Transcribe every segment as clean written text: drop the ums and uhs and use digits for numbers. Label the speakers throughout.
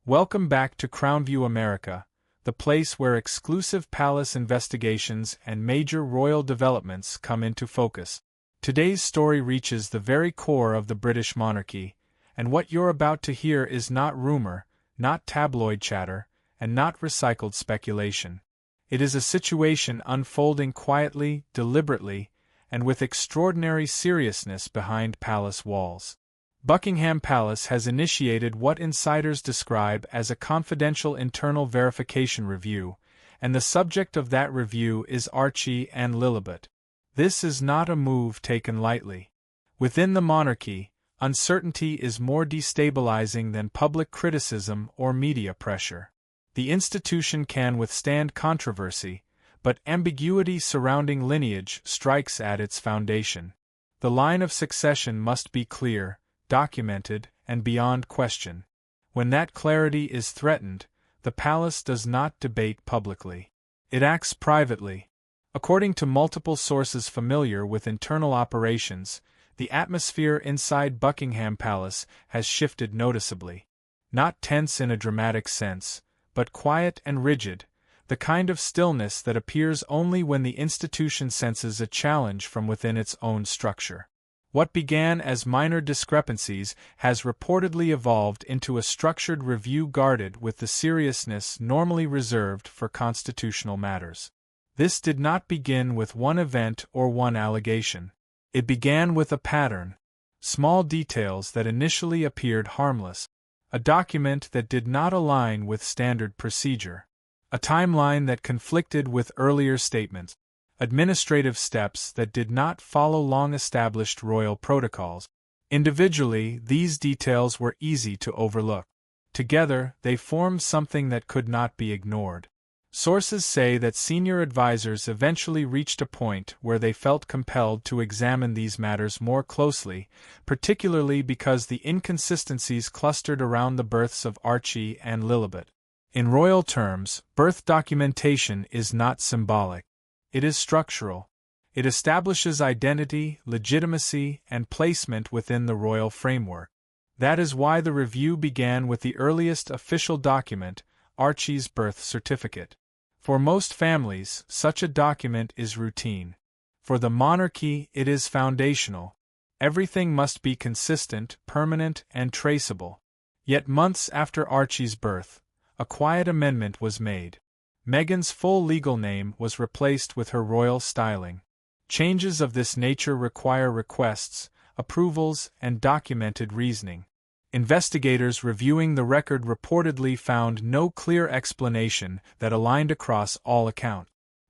Speaker 1: Welcome back to Crown View America, the place where exclusive palace investigations and major royal developments come into focus. Today's story reaches the very core of the British monarchy, and what you're about to hear is not rumor, not tabloid chatter, and not recycled speculation. It is a situation unfolding quietly, deliberately, and with extraordinary seriousness behind palace walls. Buckingham Palace has initiated what insiders describe as a confidential internal verification review, and the subject of that review is Archie and Lilibet. This is not a move taken lightly. Within the monarchy, uncertainty is more destabilizing than public criticism or media pressure. The institution can withstand controversy, but ambiguity surrounding lineage strikes at its foundation. The line of succession must be clear, documented, and beyond question. When that clarity is threatened, the palace does not debate publicly. It acts privately. According to multiple sources familiar with internal operations, the atmosphere inside Buckingham Palace has shifted noticeably. Not tense in a dramatic sense, but quiet and rigid, the kind of stillness that appears only when the institution senses a challenge from within its own structure. What began as minor discrepancies has reportedly evolved into a structured review guarded with the seriousness normally reserved for constitutional matters. This did not begin with one event or one allegation. It began with a pattern. Small details that initially appeared harmless. A document that did not align with standard procedure. A timeline that conflicted with earlier statements. Administrative steps that did not follow long-established royal protocols. Individually, these details were easy to overlook. Together, they formed something that could not be ignored. Sources say that senior advisors eventually reached a point where they felt compelled to examine these matters more closely, particularly because the inconsistencies clustered around the births of Archie and Lilibet. In royal terms, birth documentation is not symbolic. It is structural. It establishes identity, legitimacy, and placement within the royal framework. That is why the review began with the earliest official document, Archie's birth certificate. For most families, such a document is routine. For the monarchy, it is foundational. Everything must be consistent, permanent, and traceable. Yet months after Archie's birth, a quiet amendment was made. Meghan's full legal name was replaced with her royal styling. Changes of this nature require requests, approvals, and documented reasoning. Investigators reviewing the record reportedly found no clear explanation that aligned across all accounts.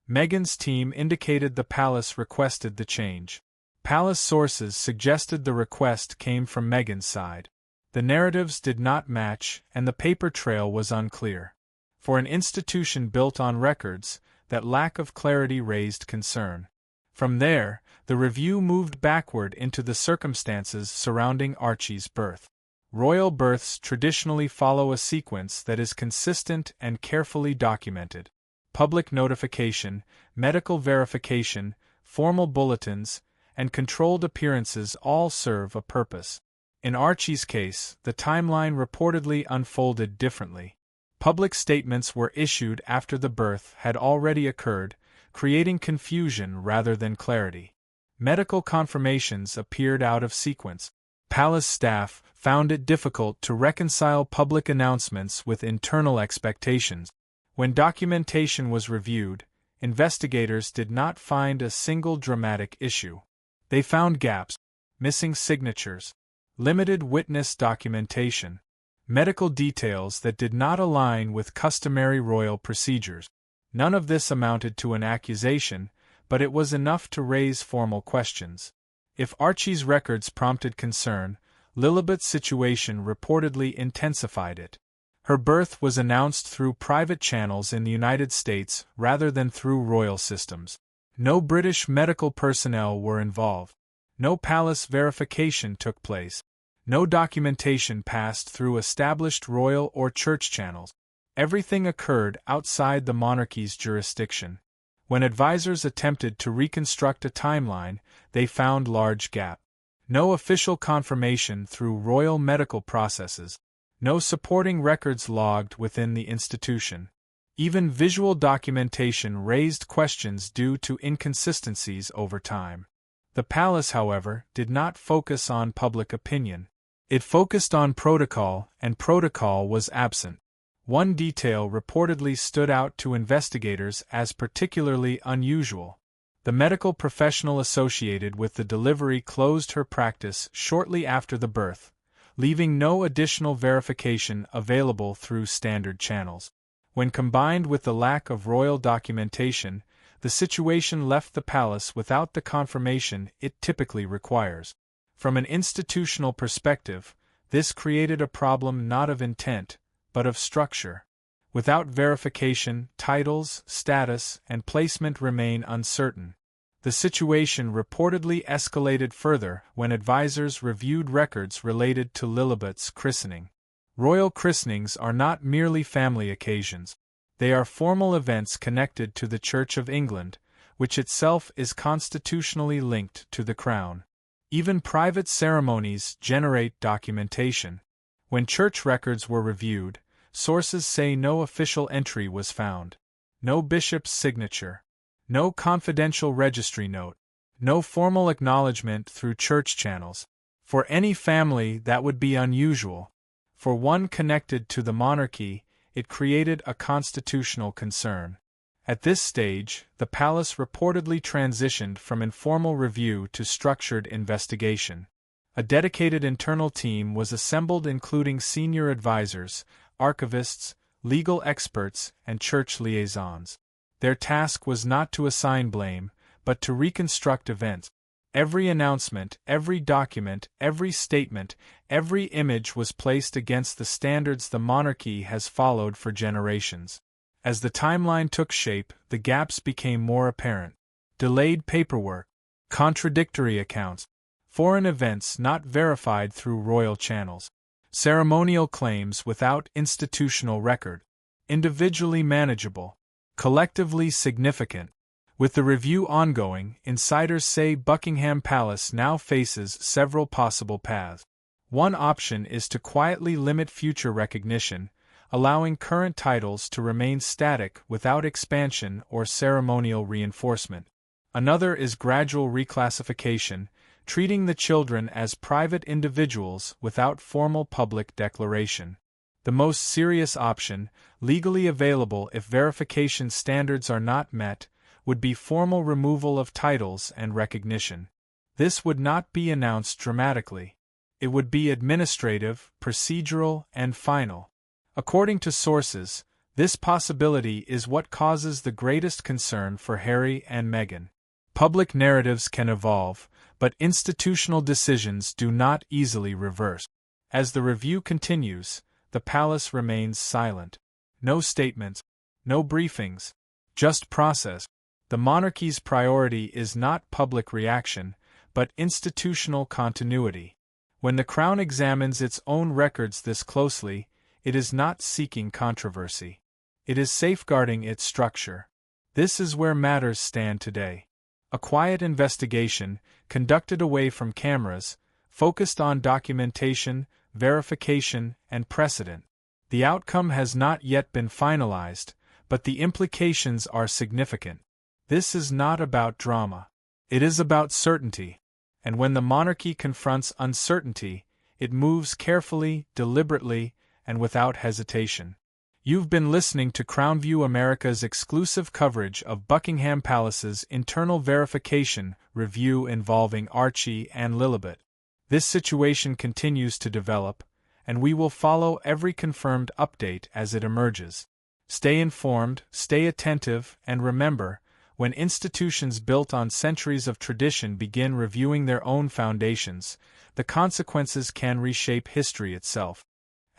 Speaker 1: Meghan's team indicated the palace requested the change. Palace sources suggested the request came from Meghan's side. The narratives did not match, and the paper trail was unclear. For an institution built on records, that lack of clarity raised concern. From there, the review moved backward into the circumstances surrounding Archie's birth. Royal births traditionally follow a sequence that is consistent and carefully documented. Public notification, medical verification, formal bulletins, and controlled appearances all serve a purpose. In Archie's case, the timeline reportedly unfolded differently. Public statements were issued after the birth had already occurred, creating confusion rather than clarity. Medical confirmations appeared out of sequence. Palace staff found it difficult to reconcile public announcements with internal expectations. When documentation was reviewed, investigators did not find a single dramatic issue. They found gaps, missing signatures, limited witness documentation, medical details that did not align with customary royal procedures. None of this amounted to an accusation, but it was enough to raise formal questions. If Archie's records prompted concern, Lilibet's situation reportedly intensified it. Her birth was announced through private channels in the United States rather than through royal systems. No British medical personnel were involved. No palace verification took place. No documentation passed through established royal or church channels. Everything occurred outside the monarchy's jurisdiction. When advisors attempted to reconstruct a timeline, they found large gaps. No official confirmation through royal medical processes. No supporting records logged within the institution. Even visual documentation raised questions due to inconsistencies over time. The palace, however, did not focus on public opinion. It focused on protocol, and protocol was absent. One detail reportedly stood out to investigators as particularly unusual. The medical professional associated with the delivery closed her practice shortly after the birth, leaving no additional verification available through standard channels. When combined with the lack of royal documentation, the situation left the palace without the confirmation it typically requires. From an institutional perspective, this created a problem not of intent, but of structure. Without verification, titles, status, and placement remain uncertain. The situation reportedly escalated further when advisors reviewed records related to Lilibet's christening. Royal christenings are not merely family occasions. They are formal events connected to the Church of England, which itself is constitutionally linked to the Crown. Even private ceremonies generate documentation. When church records were reviewed, sources say no official entry was found. No bishop's signature. No confidential registry note. No formal acknowledgement through church channels. For any family, that would be unusual. For one connected to the monarchy, it created a constitutional concern. At this stage, the palace reportedly transitioned from informal review to structured investigation. A dedicated internal team was assembled including senior advisors, archivists, legal experts, and church liaisons. Their task was not to assign blame, but to reconstruct events. Every announcement, every document, every statement, every image was placed against the standards the monarchy has followed for generations. As the timeline took shape, the gaps became more apparent. Delayed paperwork, contradictory accounts, foreign events not verified through royal channels, ceremonial claims without institutional record, individually manageable, collectively significant. With the review ongoing, insiders say Buckingham Palace now faces several possible paths. One option is to quietly limit future recognition, allowing current titles to remain static without expansion or ceremonial reinforcement. Another is gradual reclassification, treating the children as private individuals without formal public declaration. The most serious option, legally available if verification standards are not met, would be formal removal of titles and recognition. This would not be announced dramatically. It would be administrative, procedural, and final. According to sources, this possibility is what causes the greatest concern for Harry and Meghan. Public narratives can evolve, but institutional decisions do not easily reverse. As the review continues, the palace remains silent. No statements, no briefings, just process. The monarchy's priority is not public reaction, but institutional continuity. When the Crown examines its own records this closely, it is not seeking controversy. It is safeguarding its structure. This is where matters stand today. A quiet investigation, conducted away from cameras, focused on documentation, verification, and precedent. The outcome has not yet been finalized, but the implications are significant. This is not about drama. It is about certainty. And when the monarchy confronts uncertainty, it moves carefully, deliberately, and without hesitation. You've been listening to Crown View America's exclusive coverage of Buckingham Palace's internal verification review involving Archie and Lilibet. This situation continues to develop, and we will follow every confirmed update as it emerges. Stay informed, stay attentive, and remember, when institutions built on centuries of tradition begin reviewing their own foundations, the consequences can reshape history itself.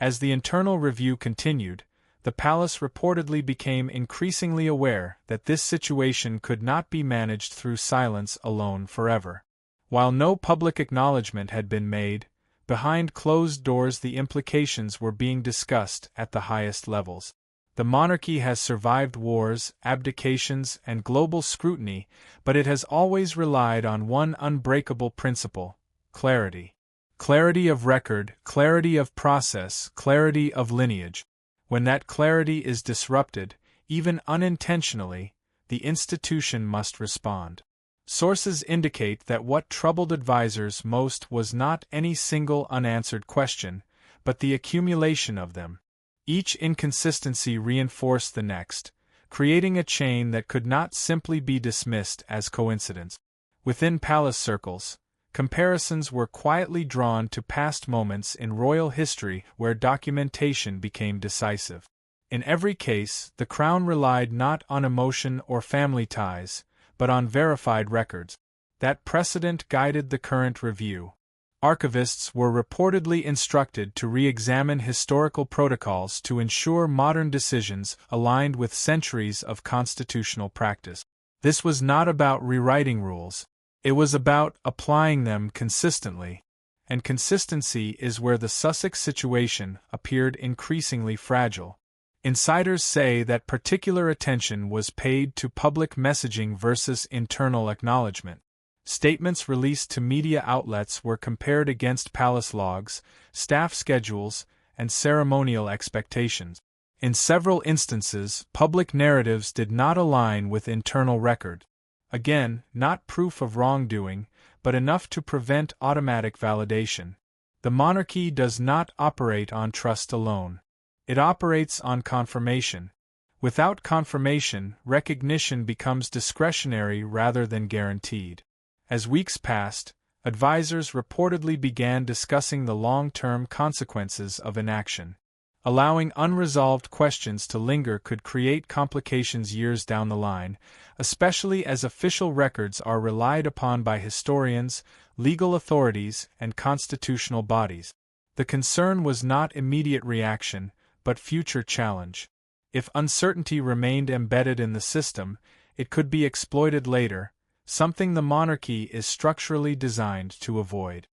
Speaker 1: As the internal review continued, the palace reportedly became increasingly aware that this situation could not be managed through silence alone forever. While no public acknowledgement had been made, behind closed doors the implications were being discussed at the highest levels. The monarchy has survived wars, abdications, and global scrutiny, but it has always relied on one unbreakable principle: clarity. Clarity of record, clarity of process, clarity of lineage. When that clarity is disrupted, even unintentionally, the institution must respond. Sources indicate that what troubled advisors most was not any single unanswered question, but the accumulation of them. Each inconsistency reinforced the next, creating a chain that could not simply be dismissed as coincidence. Within palace circles, comparisons were quietly drawn to past moments in royal history where documentation became decisive. In every case, the crown relied not on emotion or family ties, but on verified records. That precedent guided the current review. Archivists were reportedly instructed to re-examine historical protocols to ensure modern decisions aligned with centuries of constitutional practice. This was not about rewriting rules. It was about applying them consistently. And consistency is where the Sussex situation appeared increasingly fragile. Insiders say that particular attention was paid to public messaging versus internal acknowledgement. Statements released to media outlets were compared against palace logs, staff schedules, and ceremonial expectations. In several instances, public narratives did not align with internal record. Again, not proof of wrongdoing, but enough to prevent automatic validation. The monarchy does not operate on trust alone. It operates on confirmation. Without confirmation, recognition becomes discretionary rather than guaranteed. As weeks passed, advisors reportedly began discussing the long-term consequences of inaction. Allowing unresolved questions to linger could create complications years down the line, especially as official records are relied upon by historians, legal authorities, and constitutional bodies. The concern was not immediate reaction, but future challenge. If uncertainty remained embedded in the system, it could be exploited later, something the monarchy is structurally designed to avoid.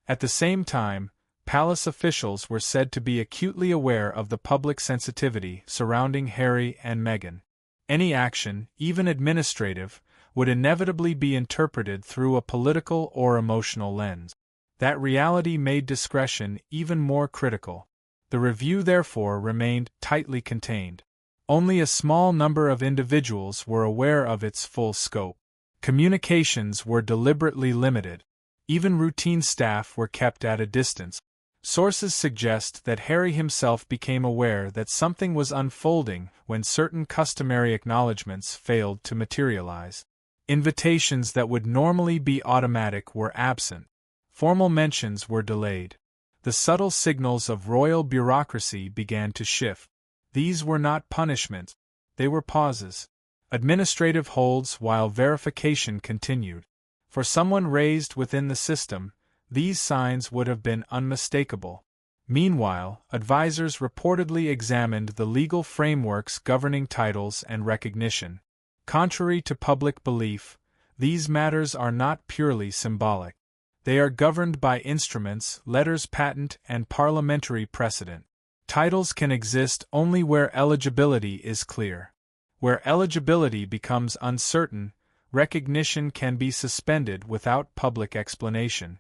Speaker 1: At the same time, palace officials were said to be acutely aware of the public sensitivity surrounding Harry and Meghan. Any action, even administrative, would inevitably be interpreted through a political or emotional lens. That reality made discretion even more critical. The review therefore remained tightly contained. Only a small number of individuals were aware of its full scope. Communications were deliberately limited. Even routine staff were kept at a distance. Sources suggest that Harry himself became aware that something was unfolding when certain customary acknowledgments failed to materialize. Invitations that would normally be automatic were absent. Formal mentions were delayed. The subtle signals of royal bureaucracy began to shift. These were not punishments, they were pauses. Administrative holds while verification continued. For someone raised within the system, these signs would have been unmistakable. Meanwhile, advisors reportedly examined the legal frameworks governing titles and recognition. Contrary to public belief, these matters are not purely symbolic. They are governed by instruments, letters patent, and parliamentary precedent. Titles can exist only where eligibility is clear. Where eligibility becomes uncertain, recognition can be suspended without public explanation.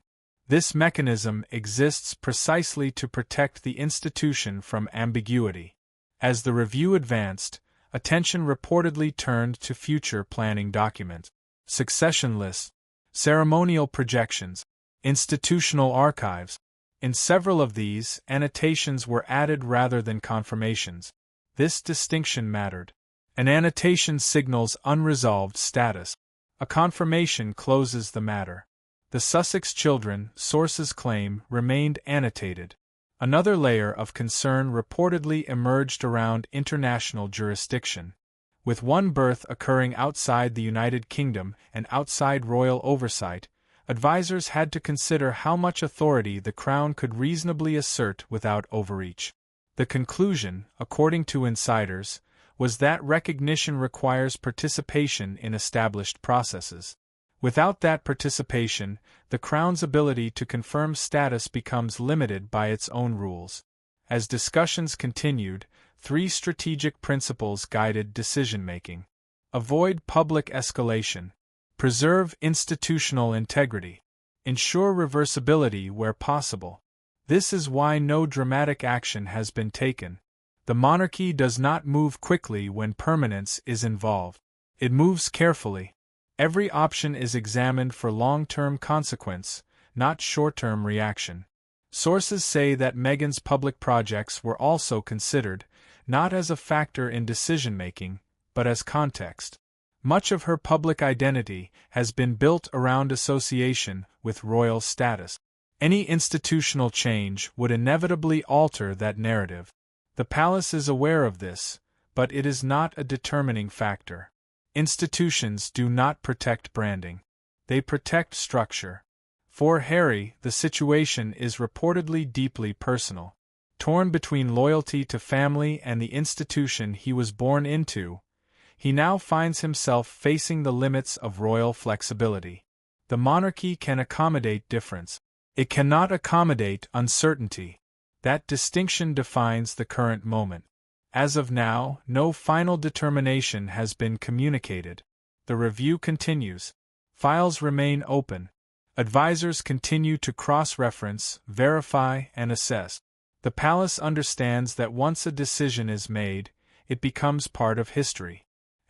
Speaker 1: This mechanism exists precisely to protect the institution from ambiguity. As the review advanced, attention reportedly turned to future planning documents, succession lists, ceremonial projections, institutional archives. In several of these, annotations were added rather than confirmations. This distinction mattered. An annotation signals unresolved status. A confirmation closes the matter. The Sussex children, sources claim, remained annotated. Another layer of concern reportedly emerged around international jurisdiction. With one birth occurring outside the United Kingdom and outside royal oversight, advisors had to consider how much authority the Crown could reasonably assert without overreach. The conclusion, according to insiders, was that recognition requires participation in established processes. Without that participation, the Crown's ability to confirm status becomes limited by its own rules. As discussions continued, 3 strategic principles guided decision-making. Avoid public escalation. Preserve institutional integrity. Ensure reversibility where possible. This is why no dramatic action has been taken. The monarchy does not move quickly when permanence is involved. It moves carefully. Every option is examined for long-term consequence, not short-term reaction. Sources say that Meghan's public projects were also considered, not as a factor in decision-making, but as context. Much of her public identity has been built around association with royal status. Any institutional change would inevitably alter that narrative. The palace is aware of this, but it is not a determining factor. Institutions do not protect branding. They protect structure. For Harry, the situation is reportedly deeply personal. Torn between loyalty to family and the institution he was born into, he now finds himself facing the limits of royal flexibility. The monarchy can accommodate difference. It cannot accommodate uncertainty. That distinction defines the current moment. As of now, no final determination has been communicated. The review continues. Files remain open. Advisors continue to cross-reference, verify, and assess. The palace understands that once a decision is made, it becomes part of history.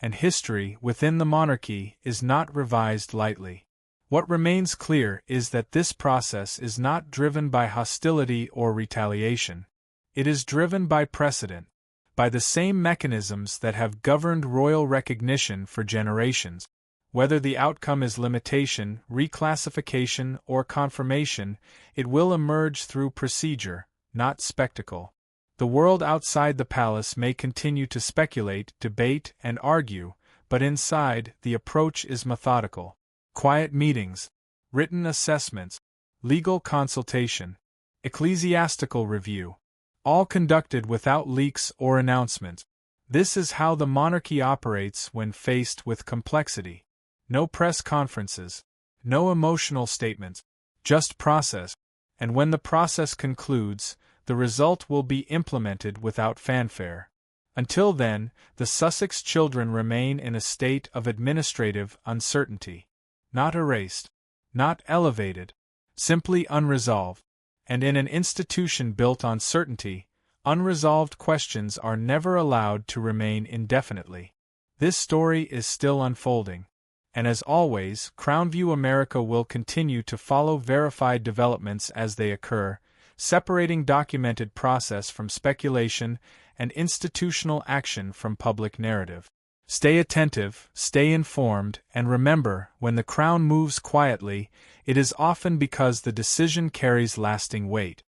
Speaker 1: And history within the monarchy is not revised lightly. What remains clear is that this process is not driven by hostility or retaliation. It is driven by precedent, by the same mechanisms that have governed royal recognition for generations. Whether the outcome is limitation, reclassification, or confirmation, it will emerge through procedure, not spectacle. The world outside the palace may continue to speculate, debate, and argue, but inside, the approach is methodical. Quiet meetings, written assessments, legal consultation, ecclesiastical review, all conducted without leaks or announcements. This is how the monarchy operates when faced with complexity. No press conferences, no emotional statements, just process. And when the process concludes, the result will be implemented without fanfare. Until then, the Sussex children remain in a state of administrative uncertainty. Not erased, not elevated, simply unresolved. And in an institution built on certainty, unresolved questions are never allowed to remain indefinitely. This story is still unfolding. And as always, CrownView America will continue to follow verified developments as they occur, separating documented process from speculation and institutional action from public narrative. Stay attentive, stay informed, and remember, when the crown moves quietly, it is often because the decision carries lasting weight.